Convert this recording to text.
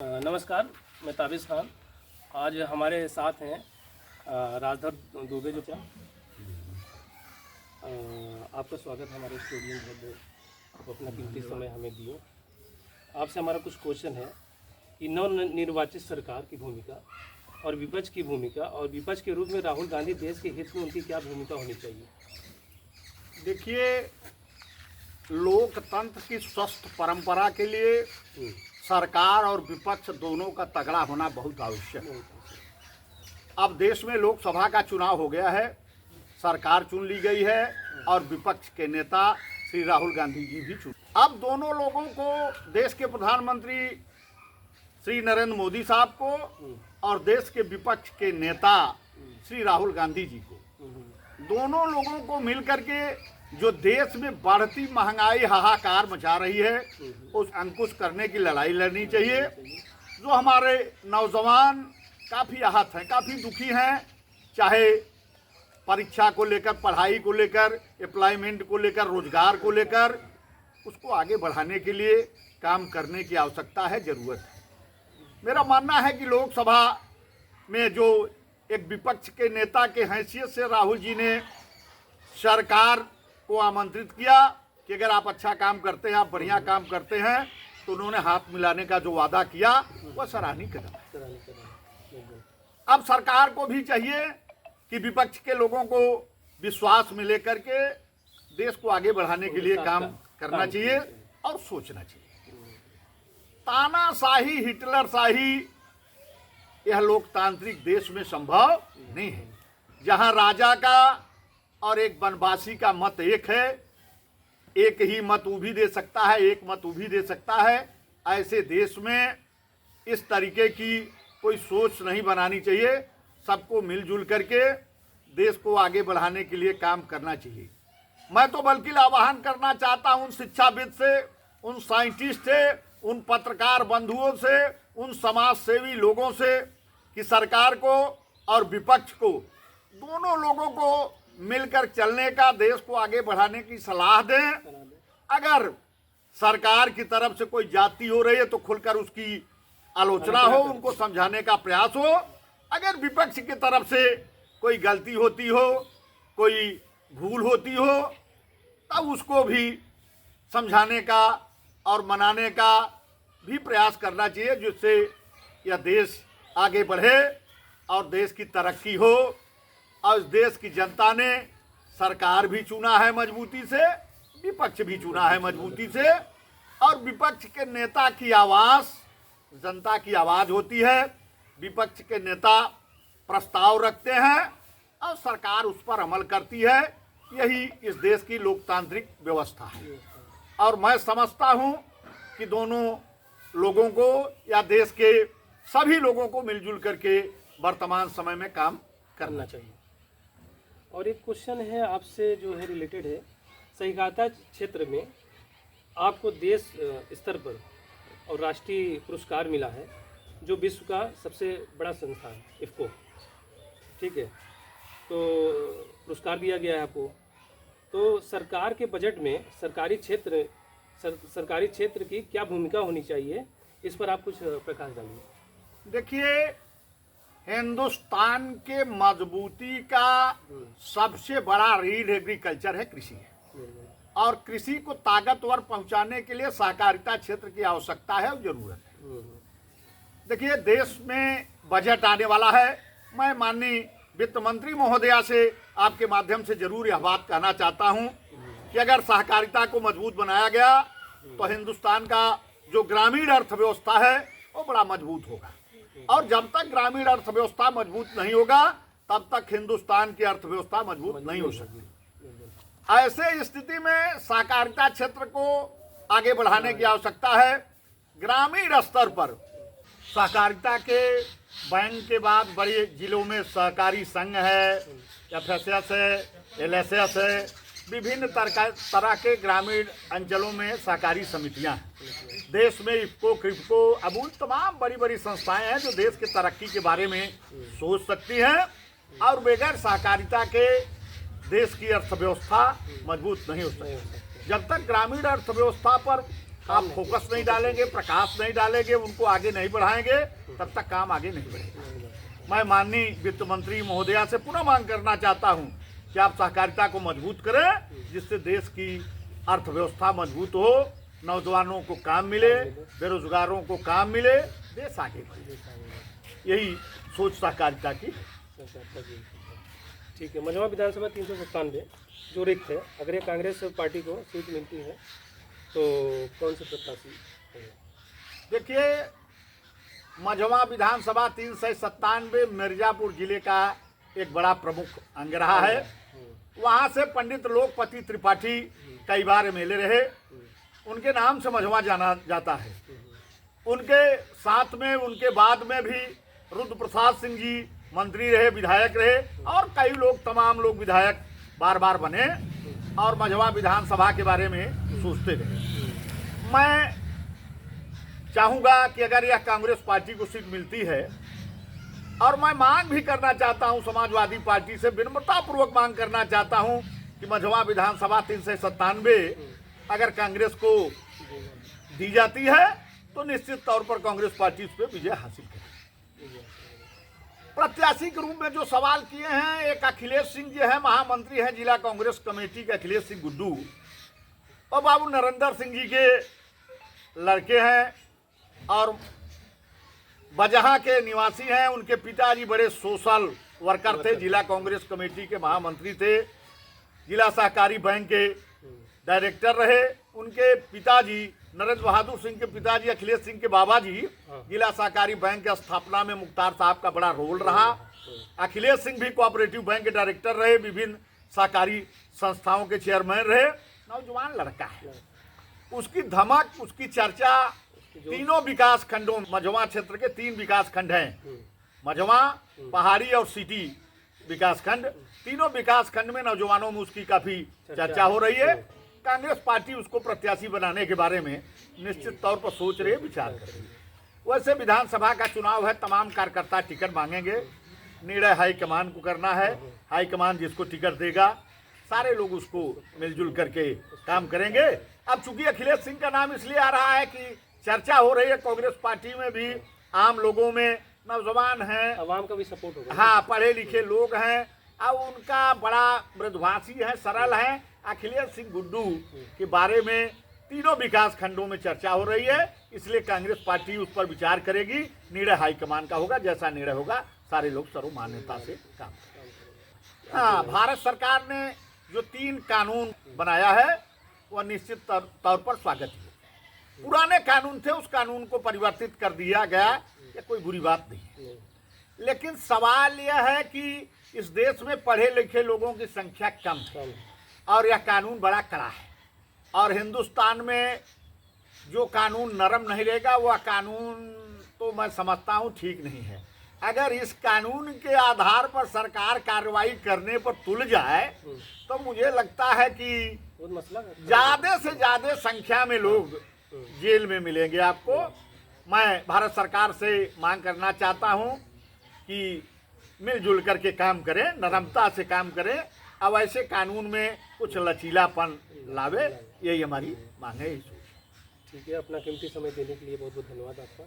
नमस्कार, मैं ताबिज़ खान। आज हमारे साथ हैं राजधर दुबे जो क्या आपका स्वागत है हमारे स्टूडियो में। आप अपना कीमती समय हमें दिए। आपसे हमारा कुछ क्वेश्चन है कि नवनिर्वाचित सरकार की भूमिका और विपक्ष की भूमिका, और विपक्ष के रूप में राहुल गांधी देश के हित में उनकी क्या भूमिका होनी चाहिए? देखिए, लोकतंत्र की स्वस्थ परंपरा के लिए सरकार और विपक्ष दोनों का तगड़ा होना बहुत आवश्यक है। अब देश में लोकसभा का चुनाव हो गया है, सरकार चुन ली गई है और विपक्ष के नेता श्री राहुल गांधी जी भी चुन। अब दोनों लोगों को, देश के प्रधानमंत्री श्री नरेंद्र मोदी साहब को और देश के विपक्ष के नेता श्री राहुल गांधी जी को, दोनों लोगों को मिलकर के जो देश में बढ़ती महंगाई हाहाकार मचा रही है, उस अंकुश करने की लड़ाई लड़नी चाहिए। जो हमारे नौजवान काफ़ी आहत हैं, काफ़ी दुखी हैं, चाहे परीक्षा को लेकर, पढ़ाई को लेकर, एम्प्लॉयमेंट को लेकर, रोजगार को लेकर, उसको आगे बढ़ाने के लिए काम करने की आवश्यकता है, ज़रूरत है। मेरा मानना है कि लोकसभा में जो एक विपक्ष के नेता के हैसियत से राहुल जी ने सरकार को आमंत्रित किया कि अगर आप अच्छा काम करते हैं, आप बढ़िया काम करते हैं, तो उन्होंने हाथ मिलाने का जो वादा किया वह सराहनीय कदम है। अब सरकार को भी चाहिए कि विपक्ष के लोगों को विश्वास में लेकर के देश को आगे बढ़ाने के लिए काम करना चाहिए और सोचना चाहिए। तानाशाही, हिटलरशाही यह लोकतांत्रिक देश में संभव नहीं है, जहां राजा का और एक वनवासी का मत एक है। एक ही मत वो भी दे सकता है, एक मत वो भी दे सकता है। ऐसे देश में इस तरीके की कोई सोच नहीं बनानी चाहिए। सबको मिलजुल करके देश को आगे बढ़ाने के लिए काम करना चाहिए। मैं तो बल्कि आह्वान करना चाहता हूं उन शिक्षाविद से, उन साइंटिस्ट से, उन पत्रकार बंधुओं से, उन समाज सेवी लोगों से कि सरकार को और विपक्ष को, दोनों लोगों को मिलकर चलने का, देश को आगे बढ़ाने की सलाह दें। अगर सरकार की तरफ से कोई जाति हो रही है तो खुलकर उसकी आलोचना हो, उनको समझाने का प्रयास हो। अगर विपक्ष की तरफ से कोई गलती होती हो, कोई भूल होती हो, तब उसको भी समझाने का और मनाने का भी प्रयास करना चाहिए, जिससे यह देश आगे बढ़े और देश की तरक्की हो। और देश की जनता ने सरकार भी चुना है मजबूती से, विपक्ष भी चुना है मजबूती से, और विपक्ष के नेता की आवाज़ जनता की आवाज़ होती है। विपक्ष के नेता प्रस्ताव रखते हैं और सरकार उस पर अमल करती है। यही इस देश की लोकतांत्रिक व्यवस्था है। और मैं समझता हूं कि दोनों लोगों को या देश के सभी लोगों को मिलजुल करके वर्तमान समय में काम करना चाहिए। और एक क्वेश्चन है आपसे जो है रिलेटेड है, सहकारिता क्षेत्र में आपको देश स्तर पर और राष्ट्रीय पुरस्कार मिला है, जो विश्व का सबसे बड़ा संस्थान है, इफ्को, ठीक है, तो पुरस्कार दिया गया है आपको। तो सरकार के बजट में सरकारी क्षेत्र की क्या भूमिका होनी चाहिए, इस पर आप कुछ प्रकाश डालिए। देखिए, हिंदुस्तान के मजबूती का सबसे बड़ा रीढ़ एग्रीकल्चर है, कृषि है। और कृषि को ताकतवर पहुंचाने के लिए सहकारिता क्षेत्र की आवश्यकता है और जरूरत है। देखिए, देश में बजट आने वाला है। मैं माननीय वित्त मंत्री महोदया से आपके माध्यम से जरूर यह बात कहना चाहता हूं कि अगर सहकारिता को मजबूत बनाया गया तो हिंदुस्तान का जो ग्रामीण अर्थव्यवस्था है वो बड़ा मजबूत होगा। और जब तक ग्रामीण अर्थव्यवस्था मजबूत नहीं होगा, तब तक हिंदुस्तान की अर्थव्यवस्था मजबूत नहीं हो सकती। ऐसे स्थिति में सहकारिता क्षेत्र को आगे बढ़ाने की आवश्यकता है। ग्रामीण स्तर पर सहकारिता के बैंक के बाद बड़े जिलों में सहकारी संघ है, एफएसएस है, एलएसएस है, विभिन्न तरह के ग्रामीण अंचलों में सहकारी समितियां हैं। देश में इफ्को, क्रिप्को, अब उन तमाम बड़ी बड़ी संस्थाएं हैं जो देश की तरक्की के बारे में सोच सकती हैं। और बगैर सहकारिता के देश की अर्थव्यवस्था मजबूत नहीं हो सकती। जब तक ग्रामीण अर्थव्यवस्था पर आप फोकस नहीं डालेंगे, प्रकाश नहीं डालेंगे, उनको आगे नहीं बढ़ाएंगे, तब तक काम आगे नहीं बढ़ेगा। मैं माननीय वित्त मंत्री महोदया से पुनः मांग करना चाहता हूं कि आप सहकारिता को मजबूत करें, जिससे देश की अर्थव्यवस्था मजबूत हो, नौजवानों को काम मिले, बेरोजगारों को काम मिले, देश आगे बढ़े। यही सोच सहकारिता की। ठीक है। मझवा विधानसभा 397 जो रिक्त है, अगर ये कांग्रेस पार्टी को सीट मिलती है तो कौन से प्रत्याशी होंगे? देखिए, मझवा विधानसभा 397 मिर्जापुर जिले का एक बड़ा प्रमुख अंग रहा है। वहाँ से पंडित लोकपति त्रिपाठी कई बार एमएलए रहे, उनके नाम से मझवा जाना जाता है। उनके साथ में, उनके बाद में भी रुद्र प्रसाद सिंह जी मंत्री रहे, विधायक रहे, और कई लोग, तमाम लोग विधायक बार बार बने और मझवा विधानसभा के बारे में सोचते रहे। मैं चाहूँगा कि अगर यह कांग्रेस पार्टी को सीट मिलती है, और मैं मांग भी करना चाहता हूं, समाजवादी पार्टी से विनम्रतापूर्वक मांग करना चाहता हूं कि मझवा विधानसभा 397 अगर कांग्रेस को दी जाती है तो निश्चित तौर पर कांग्रेस पार्टी उस पर विजय हासिल करेगी। प्रत्याशी के रूप में जो सवाल किए हैं, एक अखिलेश सिंह जी है, महामंत्री हैं जिला कांग्रेस कमेटी के अखिलेश सिंह गुड्डू, और बाबू नरेंद्र सिंह जी के लड़के हैं और बजहा के निवासी हैं। उनके पिताजी बड़े सोशल वर्कर थे, जिला कांग्रेस कमेटी के महामंत्री थे, जिला सहकारी बैंक के डायरेक्टर रहे। उनके पिताजी नरेंद्र बहादुर सिंह के पिताजी अखिलेश सिंह के बाबा जी जिला सहकारी बैंक की स्थापना में मुख्तार साहब का बड़ा रोल रहा। अखिलेश सिंह भी कोऑपरेटिव बैंक के डायरेक्टर रहे, विभिन्न सहकारी संस्थाओं के चेयरमैन रहे। नौजवान लड़का है, उसकी धमक, उसकी चर्चा तीनों विकास खंडों, मझवा क्षेत्र के 3 विकास खंड हैं, मझवा, पहाड़ी और सिटी विकास खंड, तीनों विकास खंड में नौजवानों में उसकी काफी चर्चा हो रही है। कांग्रेस पार्टी उसको प्रत्याशी बनाने के बारे में निश्चित तौर पर सोच रही है, विचार कर रही है। वैसे विधानसभा का चुनाव है, तमाम कार्यकर्ता टिकट मांगेंगे, निर्णय हाईकमान को करना है। हाईकमान जिसको टिकट देगा, सारे लोग उसको मिलजुल करके काम करेंगे। अब चूंकि अखिलेश सिंह का नाम इसलिए आ रहा है कि चर्चा हो रही है कांग्रेस पार्टी में भी, आम लोगों में, नौजवान हैं, आवाम का भी सपोर्ट होगा। हाँ, पढ़े लिखे लोग हैं, अब उनका बड़ा मृदुभाषी है, सरल है। अखिलेश सिंह गुड्डू के बारे में तीनों विकास खंडों में चर्चा हो रही है, इसलिए कांग्रेस पार्टी उस पर विचार करेगी। निर्णय हाईकमान का होगा, जैसा निर्णय होगा सारे लोग सर्वमान्यता से काम करेंगे। हाँ, भारत सरकार ने जो 3 कानून बनाया है वह निश्चित तौर पर स्वागत है। पुराने कानून थे, उस कानून को परिवर्तित कर दिया गया, ये कोई बुरी बात नहीं है। लेकिन सवाल यह है कि इस देश में पढ़े लिखे लोगों की संख्या कम है और यह कानून बड़ा कड़ा है, और हिंदुस्तान में जो कानून नरम नहीं रहेगा वह कानून तो मैं समझता हूँ ठीक नहीं है। अगर इस कानून के आधार पर सरकार कार्रवाई करने पर तुल जाए तो मुझे लगता है कि ज़्यादा से ज़्यादा संख्या में लोग जेल में मिलेंगे आपको। मैं भारत सरकार से मांग करना चाहता हूं कि मिलजुल करके काम करें, नरमता से काम करें, अब ऐसे कानून में कुछ लचीलापन लावे, यही हमारी मांग है। ठीक है, अपना कीमती समय देने के लिए बहुत बहुत धन्यवाद आपका।